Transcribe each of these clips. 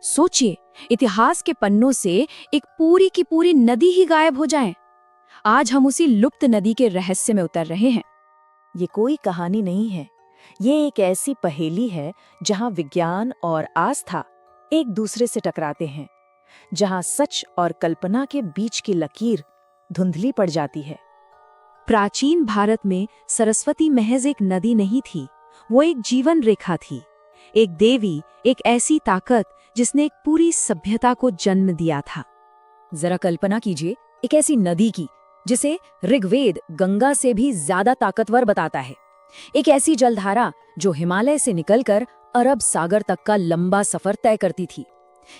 सोचिए, इतिहास के पन्नों से एक पूरी की पूरी नदी ही गायब हो जाए। आज हम उसी लुप्त नदी के रहस्य में उतर रहे हैं। ये कोई कहानी नहीं है, ये एक ऐसी पहेली है जहाँ विज्ञान और आस्था एक दूसरे से टकराते हैं, जहाँ सच और कल्पना के बीच की लकीर धुंधली पड़ जाती है। प्राचीन भारत में सरस्वती महज एक नदी नहीं थी, वो एक जीवन रेखा थी, एक देवी, एक ऐसी ताकत जिसने एक पूरी सभ्यता को जन्म दिया था। जरा कल्पना कीजिए, एक ऐसी नदी की जिसे ऋग्वेद गंगा से भी ज्यादा ताकतवर बताता है। एक ऐसी जलधारा जो हिमालय से निकलकर अरब सागर तक का लंबा सफर तय करती थी।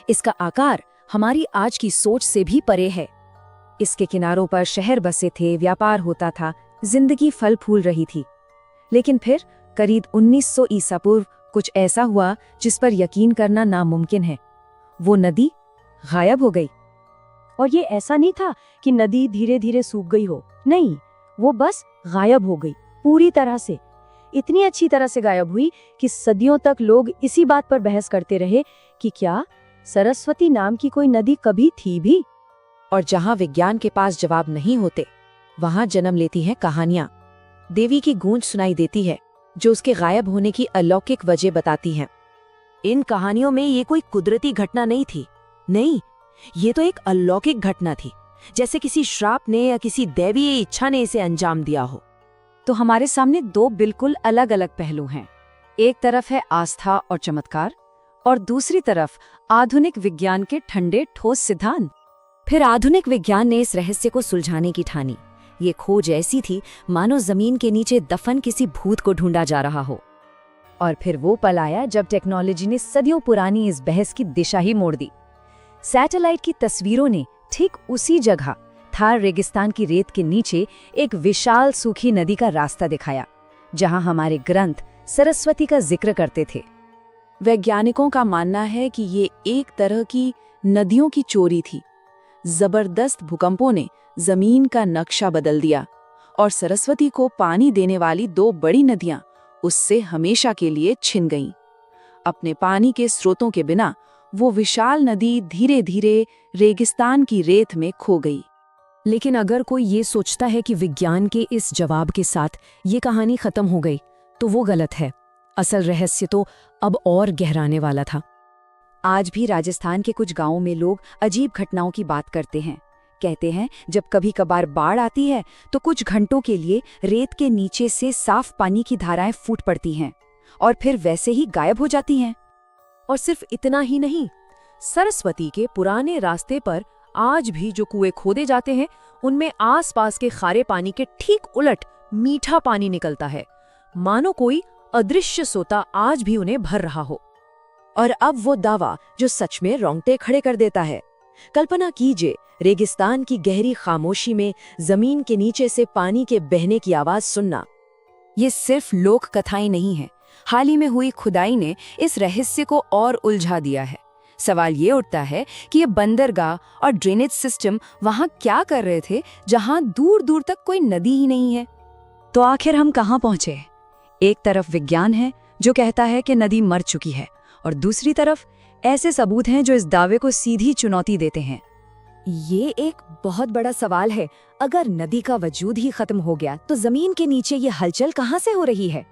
इसका आकार हमारी आज की सोच से भी परे है। इसके किनारों पर शहर बसे थे, व्यापार होता था, जिंदगी फल फूल रही थी। लेकिन फिर करीब 1900 ईसा पूर्व कुछ ऐसा हुआ जिस पर यकीन करना नामुमकिन है। वो नदी गायब हो गई। और ये ऐसा नहीं था कि नदी धीरे धीरे सूख गई हो, नहीं, वो बस गायब हो गई, पूरी तरह से। इतनी अच्छी तरह से गायब हुई कि सदियों तक लोग इसी बात पर बहस करते रहे कि क्या सरस्वती नाम की कोई नदी कभी थी भी। और जहां विज्ञान के पास जवाब नहीं होते, वहां जन्म लेती हैं कहानियां। देवी की गूंज सुनाई देती है जो उसके गायब होने की अलौकिक वजह बताती हैं। इन कहानियों में ये कोई कुदरती घटना नहीं थी, नहीं, ये तो एक अलौकिक घटना थी, जैसे किसी श्राप ने या किसी दैवीय इच्छा ने इसे अंजाम दिया हो। तो हमारे सामने दो बिल्कुल अलग अलग पहलू हैं। एक तरफ है आस्था और चमत्कार, और दूसरी तरफ आधुनिक विज्ञान के ठंडे ठोस सिद्धांत। फिर आधुनिक विज्ञान ने इस रहस्य को सुलझाने की ठानी। ये खोज ऐसी थी मानो जमीन के नीचे दफन किसी भूत को ढूंढा जा रहा हो। और फिर वो पल आया जब टेक्नोलॉजी ने सदियों पुरानी इस बहस की दिशा ही मोड़ दी। सैटेलाइट की तस्वीरों ने ठीक उसी जगह थार रेगिस्तान की रेत के नीचे एक विशाल सूखी नदी का रास्ता दिखाया, जहां हमारे ग्रंथ सरस्वती का जिक्र करते थे। वैज्ञानिकों का मानना है कि ये एक तरह की नदियों की चोरी थी। जबरदस्त भूकंपों ने जमीन का नक्शा बदल दिया और सरस्वती को पानी देने वाली दो बड़ी नदियां उससे हमेशा के लिए छिन गईं। अपने पानी के स्रोतों के बिना वो विशाल नदी धीरे धीरे रेगिस्तान की रेत में खो गई। लेकिन अगर कोई ये सोचता है कि विज्ञान के इस जवाब के साथ ये कहानी खत्म हो गई, तो वो गलत है। असल रहस्य तो अब और गहराने वाला था। आज भी राजस्थान के कुछ गांवों में लोग अजीब घटनाओं की बात करते हैं। कहते हैं जब कभी कभार बाढ़ आती है तो कुछ घंटों के लिए रेत के नीचे से साफ पानी की धाराएं फूट पड़ती हैं और फिर वैसे ही गायब हो जाती हैं। और सिर्फ इतना ही नहीं, सरस्वती के पुराने रास्ते पर आज भी जो कुएं खोदे जाते हैं, उनमें आसपास के खारे पानी के ठीक उलट मीठा पानी निकलता है, मानो कोई अदृश्य सोता आज भी उन्हें भर रहा हो। और अब वो दावा जो सच में रोंगटे खड़े कर देता है। कल्पना कीजिए, रेगिस्तान की गहरी खामोशी में जमीन के नीचे से पानी के बहने की आवाज सुनना। ये सिर्फ लोक कथाएं नहीं है, हाल ही में हुई खुदाई ने इस रहस्य को और उलझा दिया है। सवाल ये उठता है कि ये बंदरगाह और ड्रेनेज सिस्टम वहां क्या कर रहे थे जहां दूर दूर तक कोई नदी ही नहीं है। तो आखिर हम कहां पहुंचे? एक तरफ विज्ञान है जो कहता है कि नदी मर चुकी है, और दूसरी तरफ ऐसे सबूत हैं जो इस दावे को सीधी चुनौती देते हैं। ये एक बहुत बड़ा सवाल है। अगर नदी का वजूद ही खत्म हो गया तो जमीन के नीचे ये हलचल कहां से हो रही है?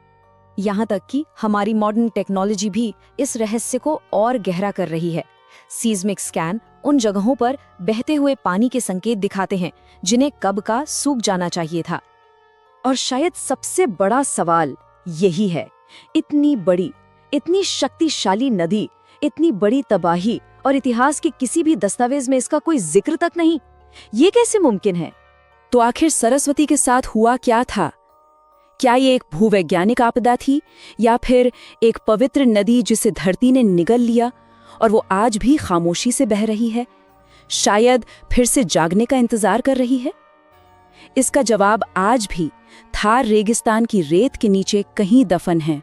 यहाँ तक कि हमारी मॉडर्न टेक्नोलॉजी भी इस रहस्य को और गहरा कर रही है। सीस्मिक स्कैन उन जगहों पर बहते हुए पानी के संकेत दिखाते हैं जिन्हें कब का सूख जाना चाहिए था। और शायद सबसे बड़ा सवाल यही है, इतनी बड़ी, इतनी शक्तिशाली नदी, इतनी बड़ी तबाही, और इतिहास के किसी भी दस्तावेज में इसका कोई जिक्र तक नहीं। ये कैसे मुमकिन है? तो आखिर सरस्वती के साथ हुआ क्या था? क्या ये एक भूवैज्ञानिक आपदा थी, या फिर एक पवित्र नदी जिसे धरती ने निगल लिया और वो आज भी खामोशी से बह रही है, शायद फिर से जागने का इंतजार कर रही है? इसका जवाब आज भी थार रेगिस्तान की रेत के नीचे कहीं दफन है।